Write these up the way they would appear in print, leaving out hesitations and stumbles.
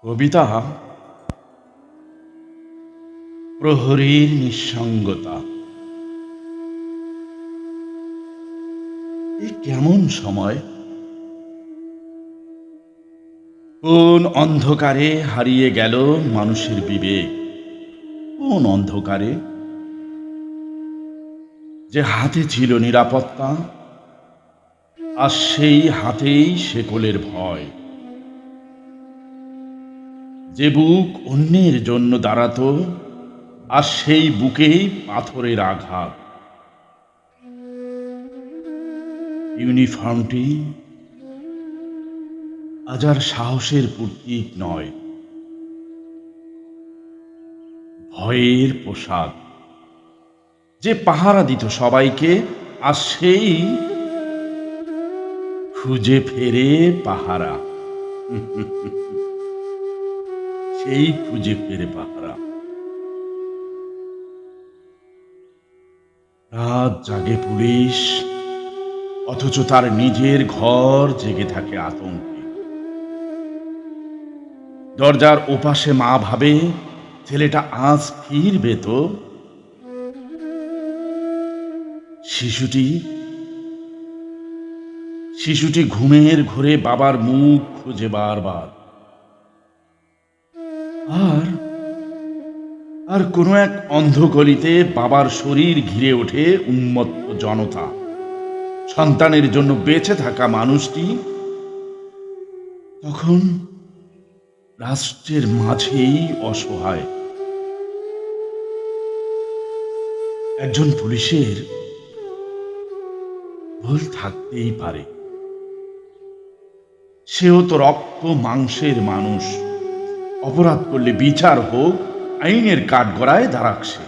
কবিতা প্রহরীর নিঃসঙ্গতা। এ কেমন সময়! কোন অন্ধকারে হারিয়ে গেল মানুষের বিবেক? কোন অন্ধকারে যে হাতে ছিল নিরাপত্তা, আর সেই হাতেই শেকলের ভয়। যে বুক অন্যের জন্য দাঁড়াতো, আর সেই বুকেই পাথরের আঘাত। ইউনিফর্মটি আজ আর সাহসের প্রতীক নয়, ভয়ের পোশাক। যে পাহারা দিত সবাইকে, আর সেই খুঁজে ফেরে পাহারা। সেই খুঁজে ফেরে পাহারা। রাত জাগে পুলিশ, অথচ তার নিজের ঘর জেগে থাকে আতঙ্কে। দরজার ওপাশে মা ভাবে, ছেলেটা আজ ফিরবে তো। শিশুটি শিশুটি ঘুমের ঘোরে বাবার মুখ খুঁজে বারবার। আর আর কোনো এক অন্ধগলিতে বাবার শরীর ঘিরে ওঠে উন্মত্ত জনতা। সন্তানের জন্য বেঁচে থাকা মানুষটি তখন রাষ্ট্রের মাঝেই অসহায়। একজন পুলিশের ভুল থাকতেই পারে, সেও তো রক্ত মাংসের মানুষ। অপরাধ করলে বিচার হোক, আইনের কাঠগড়ায় দাঁড়াক সে।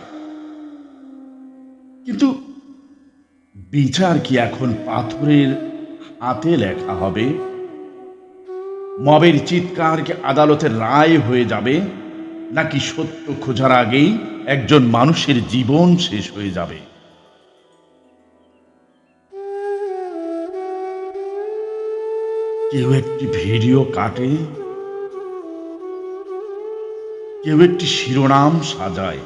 কিন্তু বিচার কি এখন পাথরের হাতে লেখা হবে? মবের চিৎকার কি আদালতের রায় হয়ে যাবে, নাকি সত্য খোঁজার আগেই একজন মানুষের জীবন শেষ হয়ে যাবে? কেউ একটি ভিডিও কাটে, কেউ একটি শিরোনাম সাজায়,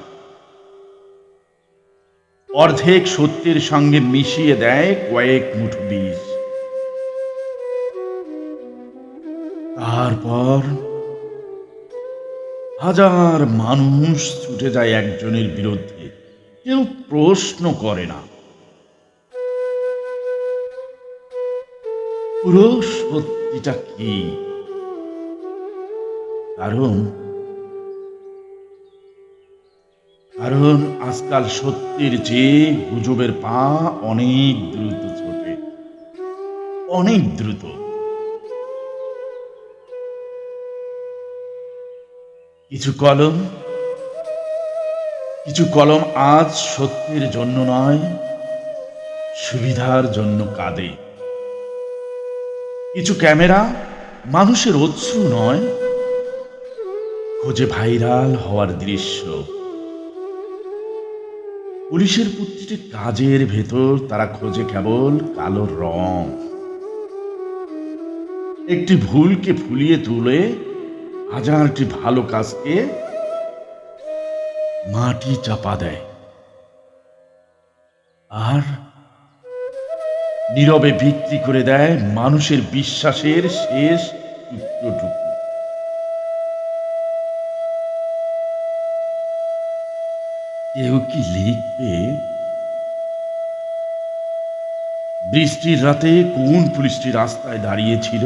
অর্ধেক সত্যের সঙ্গে মিশিয়ে দেয় কয়েক মুঠো বিষ। তারপর হাজার মানুষ ছুটে যায় একজনের বিরুদ্ধে। কেউ প্রশ্ন করে না, পুরো সত্যিটা কি। কারণ কারণ আজকাল সত্যের চেয়ে গুজবের পা অনেক দ্রুত ছোটে, অনেক দ্রুত। কিছু কলম কিছু কলম আজ সত্যের জন্য নয়, সুবিধার জন্য কাঁদে। কিছু ক্যামেরা মানুষের অশ্রু নয়, খোঁজে ভাইরাল হওয়ার দৃশ্য। পুলিশের প্রতিটি কাজের ভেতর তারা খোঁজে কেবল কালো রং। একটি ভুলকে ফুলিয়ে তুলে হাজারটি ভালো কাজকে মাটি চাপা দেয়, আর নীরবে বিক্রি করে দেয় মানুষের বিশ্বাসের শেষ টুকরোটুকু। কেউ কি লিখবে, বৃষ্টির রাতে কোন পুলিশটি রাস্তায় দাঁড়িয়েছিল?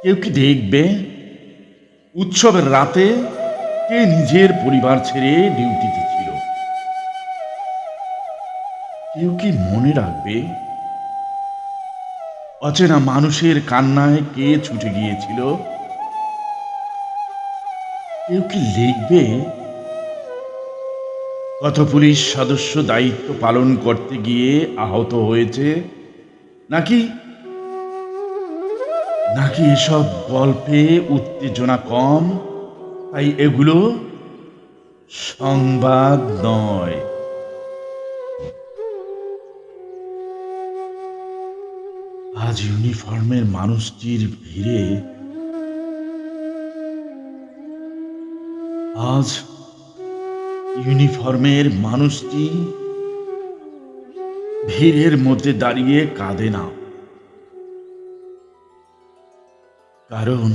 কেউ কি দেখবে, উৎসবের রাতে কে নিজের পরিবার ছেড়ে ডিউটিতে ছিল? কেউ কি মনে রাখবে, অচেনা মানুষের কান্নায় কে ছুটে গিয়েছিল? কেউ কি লিখবে, কত পুলিশ সদস্য দায়িত্ব পালন করতে গিয়ে আহত হয়েছে? নাকি নাকি এসব গল্পে উত্তেজনা কম, তাই এগুলো সংবাদ নয়? আজ ইউনিফর্মের মানুষটির ভিড়ে আজ ইউনিফর্মের মানুষটি ভিড়ের মধ্যে দাঁড়িয়ে কাঁদে না, কারণ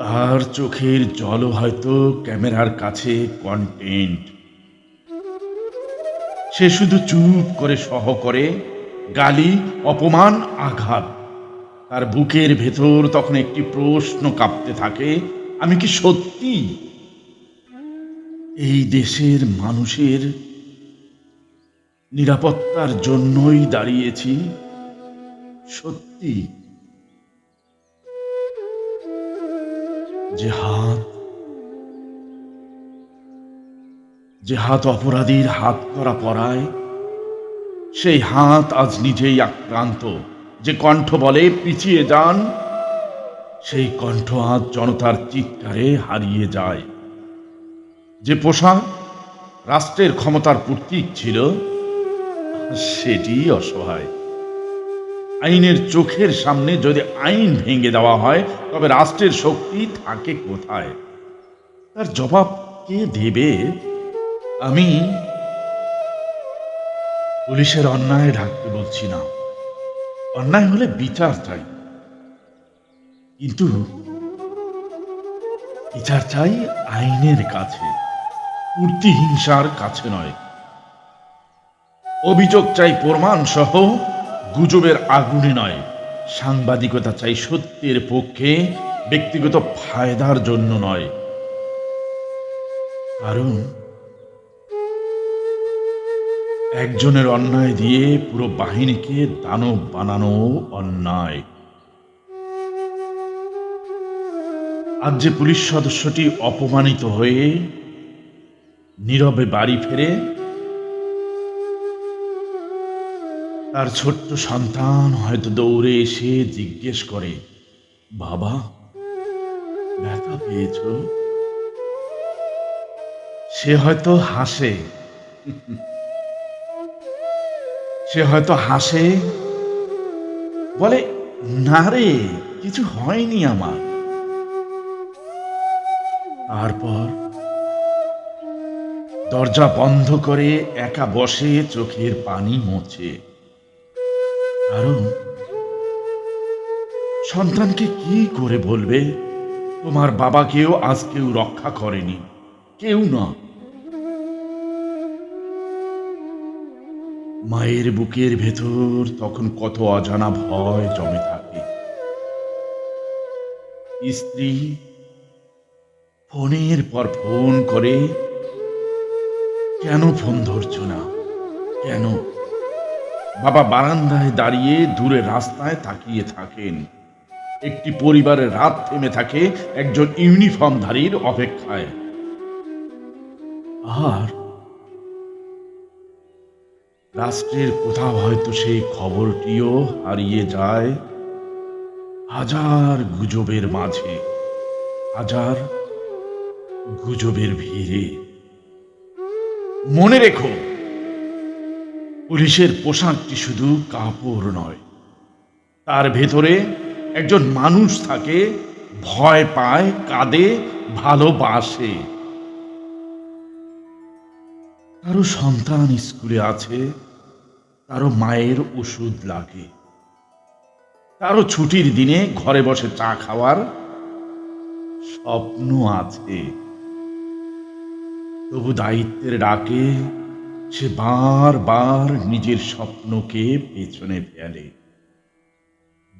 তার চোখের জল হয়তো ক্যামেরার কাছে কন্টেন্ট। সে শুধু চুপ করে সহ করে গালি, অপমান, আঘাত। তার বুকের ভেতর তখন একটি প্রশ্ন কাঁপতে থাকে, আমি কি সত্যি এই দেশের মানুষের নিরাপত্তার জন্যই দাঁড়িয়েছি? সত্যি যে হাত অপরাধীর হাত করা পড়ায়, সেই হাত আজ নিজেই আক্রান্ত। যে কণ্ঠ বলে পিছিয়ে যান, সেই কণ্ঠ আজ জনতার চিৎকারে হারিয়ে যায়। যে পোশাক রাষ্ট্রের ক্ষমতার প্রতীক ছিল, সেটি অসহায়। আইনের চোখের সামনে যদি আইন ভেঙে দেওয়া হয়, তবে রাষ্ট্রের শক্তি থাকে কোথায়? তার জবাব কে দেবে? আমি পুলিশের অন্যায় ঢাকতে বলছি না, অন্যায় হলে বিচার চাই, কিন্তু বিচার চাই আইনের কাছে, প্রতিহিংসার কাছে নয়। অভিযোগ চাই প্রমাণ সহ, গুজবের আগুনে নয়। সাংবাদিকতা চাই সত্যের পক্ষে, ব্যক্তিগত ফায়দার জন্য নয়। কারণ একজনের অন্যায় দিয়ে পুরো বাহিনীকে দানব বানানো অন্যায়। আজ যে পুলিশ সদস্যটি অপমানিত হয়ে নীরবে বাড়ি ফেরে, তার ছোট্ট সন্তান হয়তো দৌড়ে এসে জিজ্ঞেস করে, বাবা ব্যথা পেয়েছ? সে হয়তো হাসে, বলে, না রে, কিছু হয়নি আমার। তারপর দরজা বন্ধ করে একা বসে চোখের পানি মোছে। কারণ সন্তানকে কি করে বলবে, তোমার বাবাকেও আজ কেউ রক্ষা করেনি? কেউ না। মায়ের বুকের ভেতর তখন কত অজানা ভয় জমে থাকে। স্ত্রী ফোনের পর ফোন করে, কেন ফোন ধরছো না, কেন? বাবা বারান্দায় দাঁড়িয়ে দূরে রাস্তায় তাকিয়ে থাকেন। একটি পরিবারের রাত থেমে থাকে একজন ইউনিফর্মধারীর অপেক্ষায়। আর রাষ্ট্রের কোথাও হয়তো সেই খবরটিও হারিয়ে যায় হাজার গুজবের মাঝে, হাজার গুজবের ভিড়ে। মনে রেখো, পুলিশের পোশাকটি শুধু কাপড় নয়, তার ভেতরে একজন মানুষ থাকে, ভয় পায়, কাঁদে, ভালোবাসে। কারো সন্তান স্কুলে আছে, কারো মায়ের ওষুধ লাগে, কারো ছুটির দিনে ঘরে বসে চা খাওয়ার স্বপ্ন আছে। তবু দায়িত্বের ডাকে সে বারবার নিজের স্বপ্নকে পেছনে ফেলে,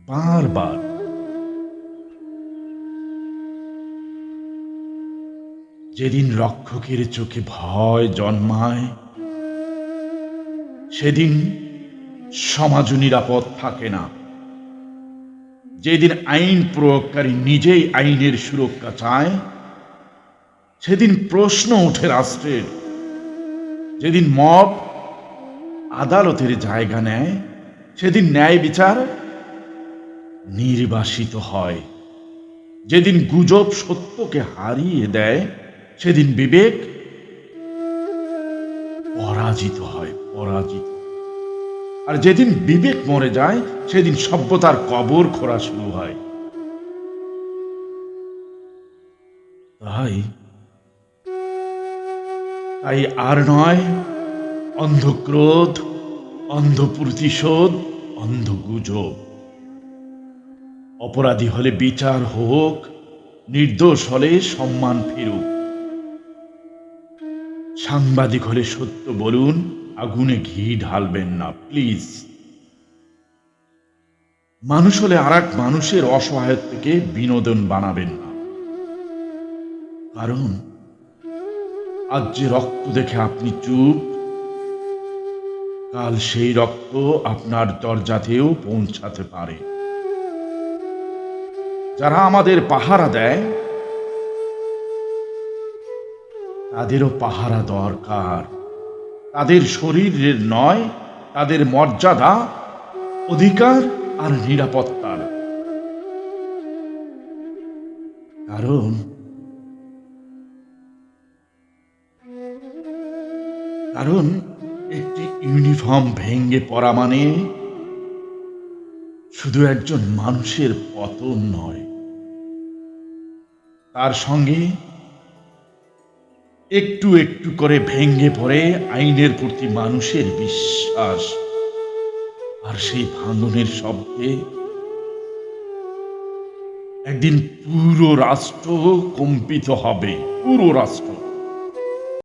বারবার। যেদিন রক্ষকের চোখে ভয় জন্মায়, সেদিন সমাজও নিরাপদ থাকে না। যেদিন আইন প্রয়োগকারী নিজেই আইনের সুরক্ষা চায়, সেদিন প্রশ্ন ওঠে রাষ্ট্রের। যেদিন মব আদালতের জায়গা নেয়, সেদিন ন্যায় বিচার নির্বাসিত হয়। যেদিন গুজব সত্যকে হারিয়ে দেয়, সেদিন বিবেক পরাজিত হয়, পরাজিত। আর যেদিন বিবেক মরে যায়, সেদিন সভ্যতার কবর খোঁড়া শুরু হয়। ভাই, তাই আর নয় অন্ধক্রোধ, অন্ধ প্রতিশোধ, অন্ধ গুজব। অপরাধী হলে বিচার হোক, নির্দোষ হলে সম্মান ফিরুক। সাংবাদিক হলে সত্য বলুন, আগুনে ঘি ঢালবেন না প্লিজ। মানুষ হলে আর এক মানুষের অসহায়ত্বকে বিনোদন বানাবেন না। কারণ আজ যে রক্ত দেখে আপনি চুপ, কাল সেই রক্ত আপনার দরজাতেও পৌঁছাতে পারে। যারা আমাদের পাহারা দেয় তাদেরও পাহারা দরকার। তাদের শরীরের নয়, তাদের মর্যাদা, অধিকার আর নিরাপত্তার। কারণ কারণ একটি ইউনিফর্ম ভেঙে পড়া মানে শুধু একজন মানুষের পতন নয়, তার সঙ্গে একটু একটু করে ভেঙে পড়ে আইনের প্রতি মানুষের বিশ্বাস। আর সেই ভাঙনের শব্দে একদিন পুরো রাষ্ট্র কম্পিত হবে, পুরো রাষ্ট্র।